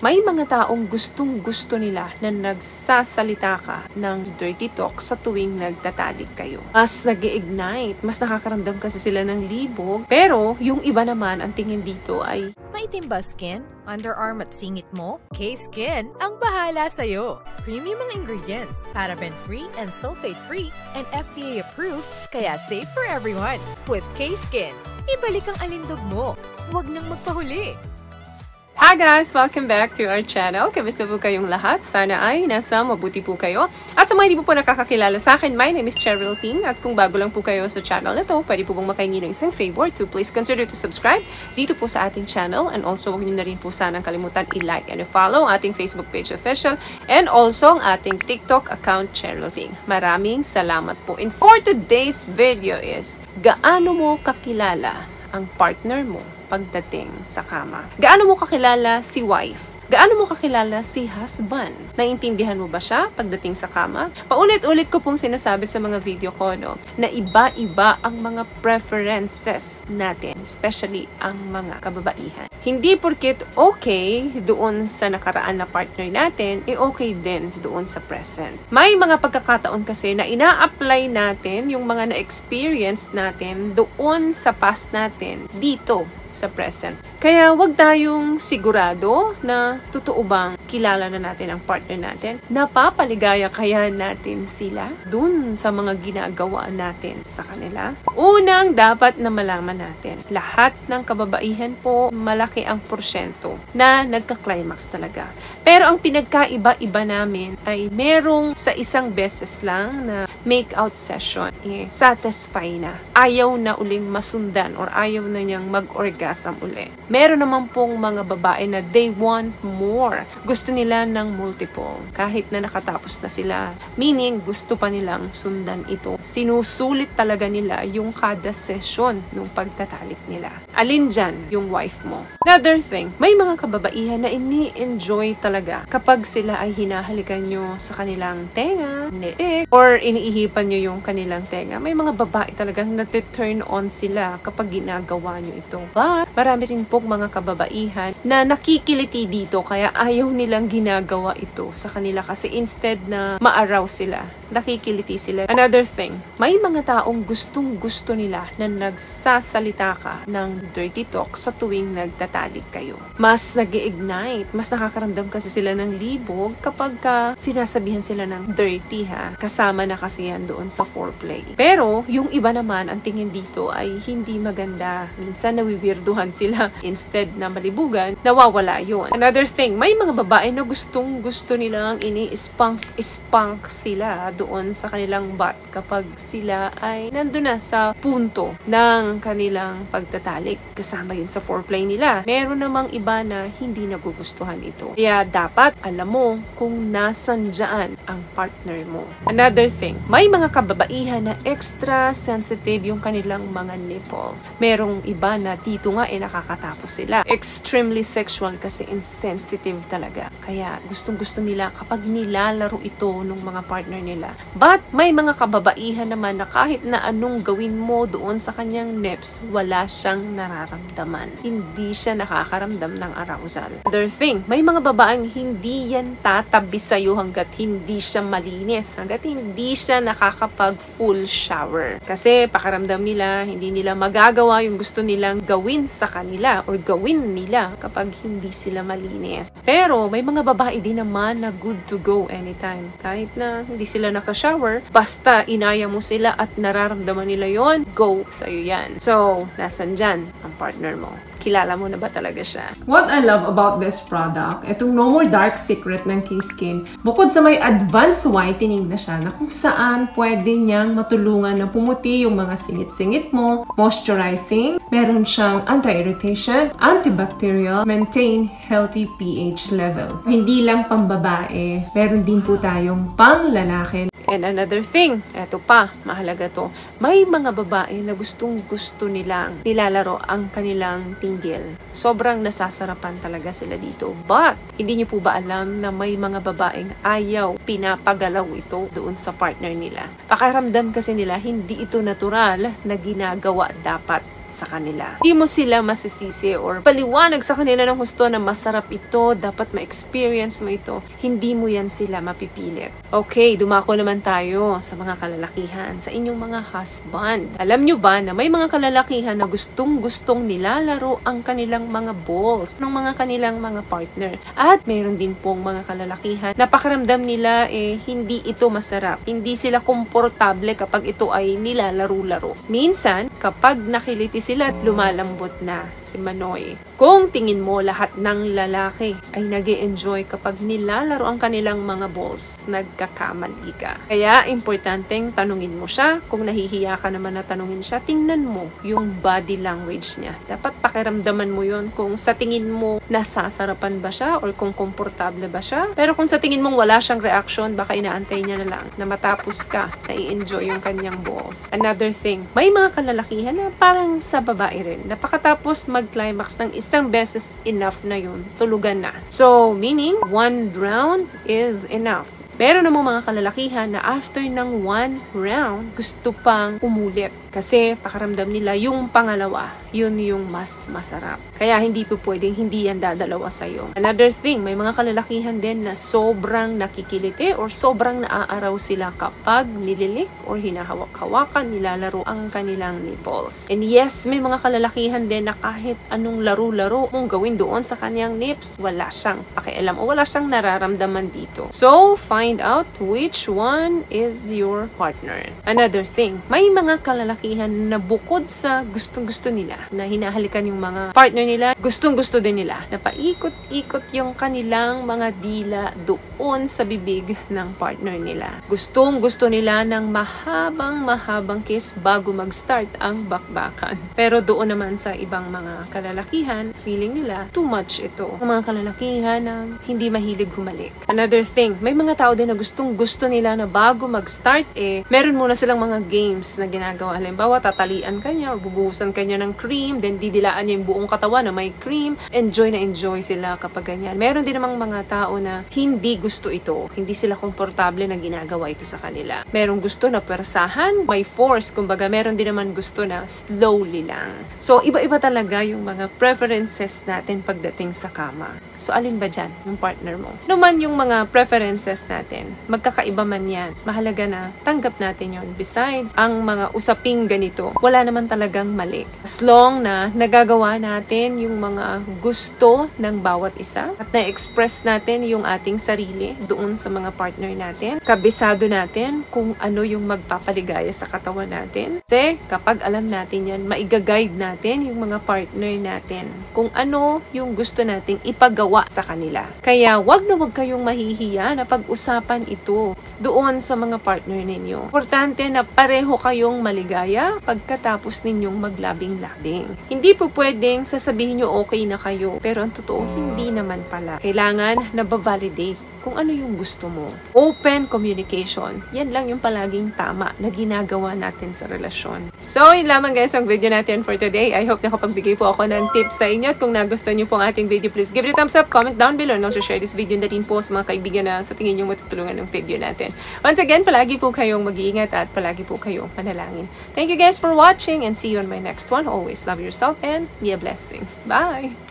May mga taong gustong-gusto nila na nagsasalita ka ng dirty talk sa tuwing nagtatalik kayo. Mas nag-ignite, mas nakakaramdam kasi sila ng libog. Pero yung iba naman, ang tingin dito ay, maitim ba skin? Underarm at singit mo? K-Skin ang bahala sa'yo. Premium ang ingredients, paraben-free and sulfate-free, and FDA-approved, kaya safe for everyone. With K-Skin, ibalik ang alindog mo. Huwag nang magpahuli. Hi guys! Welcome back to our channel. Kamusta po kayong lahat? Sana ay nasa mabuti po kayo. At sa mga hindi po nakakakilala sa akin, my name is Cheryl Ting. At kung bago lang po kayo sa channel na to, pwede po bang makahingi ng isang favor to please consider to subscribe dito po sa ating channel. And also, huwag niyo na rin po sanang kalimutan i-like and i-follow ating Facebook page official and also ang ating TikTok account, Cheryl Ting. Maraming salamat po. And for today's video is, gaano mo kakilala ang partner mo pagdating sa kama? Gaano mo kakilala si wife? Gaano mo kakilala si husband? Naintindihan mo ba siya pagdating sa kama? Paulit-ulit ko pong sinasabi sa mga video ko, no, na iba-iba ang mga preferences natin, especially ang mga kababaihan. Hindi porket okay doon sa nakaraan na partner natin, okay din doon sa present. May mga pagkakataon kasi na ina-apply natin yung mga na-experience natin doon sa past natin, dito sa present. Kaya wag tayong sigurado na totoo bang kilala na natin ang partner natin. Napapaligaya kaya natin sila dun sa mga ginagawa natin sa kanila. Unang dapat na malaman natin, lahat ng kababaihan po, malaki ang porsyento na nagka-climax talaga. Pero ang pinagkaiba-iba namin ay merong sa isang beses lang na make-out session, satisfy na. Ayaw na uling masundan or ayaw na niyang mag-orgasm uli. Meron naman pong mga babae na they want more. Gusto nila ng multiple. Kahit na nakatapos na sila. Meaning, gusto pa nilang sundan ito. Sinusulit talaga nila yung kada session ng pagtatalik nila. Alin dyan yung wife mo? Another thing, may mga kababaihan na ini-enjoy talaga kapag sila ay hinahalikan nyo sa kanilang tenga, neek, or iniihipan nyo yung kanilang tenga. May mga babae talagang nati-turn on sila kapag ginagawa nyo ito. But, marami rin pong mga kababaihan na nakikiliti dito kaya ayaw nilang ginagawa ito sa kanila kasi instead na maaraw sila, nakikiliti sila. Another thing, may mga taong gustong-gusto nila na nagsasalita ka ng dirty talk sa tuwing nagtatalik kayo. Mas nag-ignite, mas nakakaramdam kasi sila ng libog kapag sinasabihan sila ng dirty ha. Kasama na kasi yan doon sa foreplay. Pero, yung iba naman, ang tingin dito ay hindi maganda. Minsan nawiwirduhan sila. Instead na malibugan, nawawala yun. Another thing, may mga babae na gustong-gusto nilang ini-spunk sila doon sa kanilang butt kapag sila ay nandun na sa punto ng kanilang pagtatalik. Kasama yun sa foreplay nila. Meron namang iba na hindi nagugustuhan ito. Kaya dapat alam mo kung nasan dyan ang partner mo. Another thing, may mga kababaihan na extra sensitive yung kanilang mga nipple. Merong iba na dito nga nakakatapos sila. Extremely sexual kasi insensitive talaga. Kaya gustong-gusto nila kapag nilalaro ito ng mga partner nila. But may mga kababaihan naman na kahit na anong gawin mo doon sa kanyang nips, wala siyang nararamdaman. Hindi siya nakakaramdam ng arousal. Other thing, may mga babaeng hindi yan tatabi sa'yo hanggat hindi siya malinis, hanggat hindi siya nakakapag full shower. Kasi pakaramdam nila, hindi nila magagawa yung gusto nilang gawin sa kanila o gawin nila kapag hindi sila malinis. Pero may mga babae din naman na good to go anytime. Kahit na hindi sila naka-shower, basta inaya mo sila at nararamdaman nila yon, go sa'yo yan. So, nasan dyan ang partner mo? Kilala mo na ba talaga siya? What I love about this product, itong No More Dark Secret ng K-Skin, bukod sa may advanced whitening na siya na kung saan pwede niyang matulungan na pumuti yung mga singit-singit mo, moisturizing, meron siyang anti-irritation, antibacterial, maintain healthy pH level. Hindi lang pambabae, meron din po tayong pang lalaki. And another thing, eto pa, mahalaga to, may mga babae na gustong-gusto nilang nilalaro ang kanilang tinggil. Sobrang nasasarapan talaga sila dito. But, hindi niyo po ba alam na may mga babaeng ayaw pinapagalaw ito doon sa partner nila? Pakiramdam kasi nila, hindi ito natural na ginagawa dapat sa kanila. Hindi mo sila masisisi or paliwanag sa kanila ng husto na masarap ito, dapat ma-experience mo ito. Hindi mo yan sila mapipilit. Okay, dumako naman tayo sa mga kalalakihan, sa inyong mga husband. Alam nyo ba na may mga kalalakihan na gustong-gustong nilalaro ang kanilang mga balls ng mga kanilang mga partner. At mayroon din pong mga kalalakihan na pakiramdam nila hindi ito masarap. Hindi sila komportable kapag ito ay nilalaro-laro. Minsan, kapag nakiliti sila, lumalambot na si Manoy. Kung tingin mo lahat ng lalaki ay nag-e-enjoy kapag nilalaro ang kanilang mga balls, nagkakamali ka. Kaya, importanteng tanungin mo siya. Kung nahihiya ka naman na tanungin siya, tingnan mo yung body language niya. Dapat pakiramdaman mo yun kung sa tingin mo nasasarapan ba siya or kung komportable ba siya. Pero kung sa tingin mong wala siyang reaction, baka inaantay niya na lang na matapos ka na i-enjoy yung kanyang balls. Another thing, may mga kalalakihan na parang sa babae rin. Napakatapos mag-climax ng isang beses, enough na yun. Tulugan na. So, meaning, one round is enough. Meron namang mga kalalakihan na after ng one round, gusto pang umulit. Kasi pakaramdam nila yung pangalawa, yun yung mas masarap. Kaya hindi po pwedeng hindi yan dadalawa sa'yo. Another thing, may mga kalalakihan din na sobrang nakikiliti or sobrang naaaraw sila kapag nililik or hinahawak-hawakan, nilalaro ang kanilang nipples. And yes, may mga kalalakihan din na kahit anong laro-laro mong gawin doon sa kanyang nips, wala siyang pakialam o wala siyang nararamdaman dito. So, find out which one is your partner. Another thing, may mga kalalakihan na bukod sa gustong-gusto nila, na hinahalikan yung mga partner nila, gustong-gusto din nila na paikot-ikot yung kanilang mga dila doon sa bibig ng partner nila. Gustong-gusto nila ng mahabang kiss bago mag-start ang bakbakan. Pero doon naman sa ibang mga kalalakihan, feeling nila too much ito. Ang mga kalalakihan na hindi mahilig humalik. Another thing, may mga tao din na gustong-gusto nila na bago mag-start, meron muna silang mga games na ginagawa. Halimbawa, tatalian ka niya or bubuhusan ka niya ng cream, then didilaan niya yung buong katawan na may cream. Enjoy na enjoy sila kapag ganyan. Meron din namang mga tao na hindi gusto ito. Hindi sila komportable na ginagawa ito sa kanila. Merong gusto na persahan, may force. Kumbaga, meron din naman gusto na slowly lang. So, iba-iba talaga yung mga preferences natin pagdating sa kama. So, alin ba dyan yung partner mo? Naman yung mga preferences natin, magkakaiba man yan. Mahalaga na tanggap natin yon. Besides, ang mga usaping ganito, wala naman talagang mali. As long na nagagawa natin yung mga gusto ng bawat isa at na-express natin yung ating sarili doon sa mga partner natin, kabisado natin kung ano yung magpapaligaya sa katawan natin. Kasi kapag alam natin yan, maiga-guide natin yung mga partner natin kung ano yung gusto nating ipagawa sa kanila. Kaya wag na wag kayong mahihiya na pag-usapan ito doon sa mga partner ninyo. Importante na pareho kayong maligaya pagkatapos ninyong maglabing-labing. Hindi po pwedeng sasabihin nyo okay na kayo, pero ang totoo, hindi naman pala. Kailangan na ba-validate kung ano yung gusto mo. Open communication. Yan lang yung palaging tama na ginagawa natin sa relasyon. So, yun lamang guys ang video natin for today. I hope nakapagbigay po ako ng tips sa inyo. At kung nagustuhan nyo po ang ating video, please give it a thumbs up, comment down below, and also share this video na rin po sa mga kaibigan na sa tingin nyo matutulungan ng video natin. Once again, palagi po kayong mag-iingat at palagi po kayong manalangin. Thank you guys for watching and see you on my next one. Always love yourself and be a blessing. Bye!